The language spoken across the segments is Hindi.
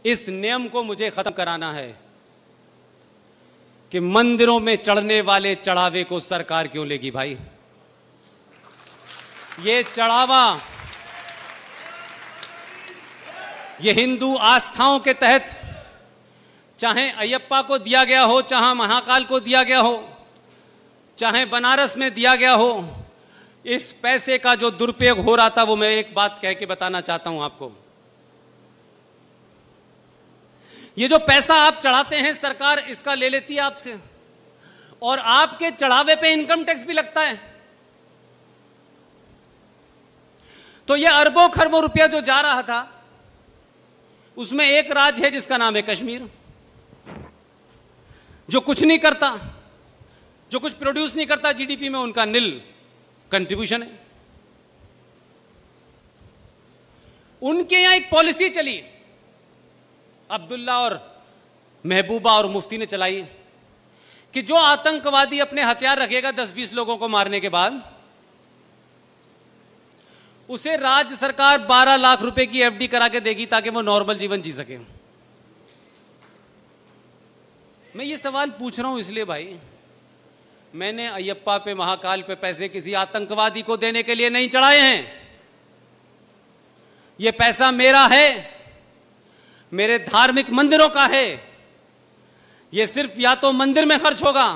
इस नियम को मुझे खत्म कराना है कि मंदिरों में चढ़ने वाले चढ़ावे को सरकार क्यों लेगी भाई। ये चढ़ावा ये हिंदू आस्थाओं के तहत चाहे अयप्पा को दिया गया हो, चाहे महाकाल को दिया गया हो, चाहे बनारस में दिया गया हो, इस पैसे का जो दुरुपयोग हो रहा था वो मैं एक बात कह के बताना चाहता हूं आपको। ये जो पैसा आप चढ़ाते हैं सरकार इसका ले लेती है आपसे, और आपके चढ़ावे पे इनकम टैक्स भी लगता है। तो ये अरबों खरबों रुपया जो जा रहा था उसमें एक राज्य है जिसका नाम है कश्मीर, जो कुछ नहीं करता, जो कुछ प्रोड्यूस नहीं करता जीडीपी में, उनका नील कंट्रीब्यूशन है। उनके यहां एक पॉलिसी चली, अब्दुल्ला और महबूबा और मुफ्ती ने चलाई, कि जो आतंकवादी अपने हथियार रखेगा 10-20 लोगों को मारने के बाद, उसे राज्य सरकार 12 लाख रुपए की एफडी करा के देगी ताकि वो नॉर्मल जीवन जी सके। मैं ये सवाल पूछ रहा हूं इसलिए भाई, मैंने अयप्पा पे महाकाल पे पैसे किसी आतंकवादी को देने के लिए नहीं चढ़ाए हैं। ये पैसा मेरा है, मेरे धार्मिक मंदिरों का है। ये सिर्फ या तो मंदिर में खर्च होगा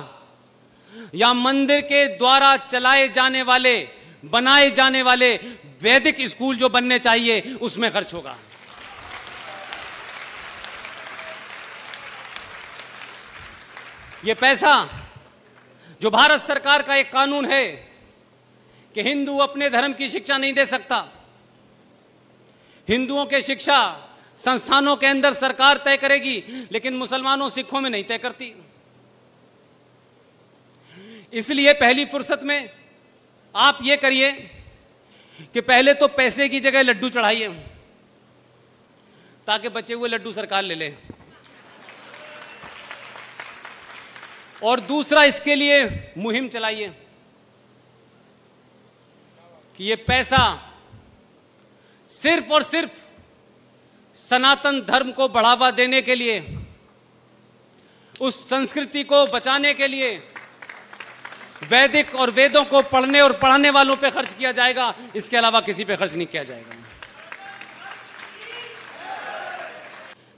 या मंदिर के द्वारा चलाए जाने वाले, बनाए जाने वाले वैदिक स्कूल जो बनने चाहिए उसमें खर्च होगा। यह पैसा जो भारत सरकार का एक कानून है कि हिंदू अपने धर्म की शिक्षा नहीं दे सकता, हिंदुओं के शिक्षा संस्थानों के अंदर सरकार तय करेगी, लेकिन मुसलमानों सिखों में नहीं तय करती। इसलिए पहली फुर्सत में आप ये करिए कि पहले तो पैसे की जगह लड्डू चढ़ाइए ताकि बचे हुए लड्डू सरकार ले ले, और दूसरा इसके लिए मुहिम चलाइए कि ये पैसा सिर्फ और सिर्फ सनातन धर्म को बढ़ावा देने के लिए, उस संस्कृति को बचाने के लिए, वैदिक और वेदों को पढ़ने और पढ़ाने वालों पे खर्च किया जाएगा। इसके अलावा किसी पे खर्च नहीं किया जाएगा।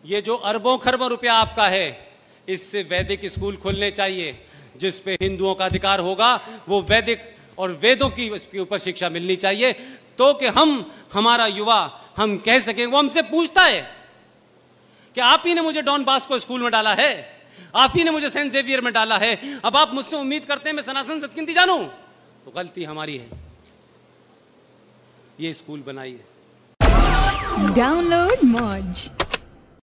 ये जो अरबों खरबों रुपया आपका है, इससे वैदिक स्कूल खुलने चाहिए जिस पे हिंदुओं का अधिकार होगा। वो वैदिक और वेदों की इसके ऊपर शिक्षा मिलनी चाहिए, तो कि हमारा युवा हम कह सकें। वो हमसे पूछता है कि आप ही ने मुझे डॉन बॉस्को स्कूल में डाला है, आप ही ने मुझे सेंट जेवियर में डाला है, अब आप मुझसे उम्मीद करते हैं मैं सनातन सतगिनती जानूं? तो गलती हमारी है, ये स्कूल बनाइए। डाउनलोड मौज।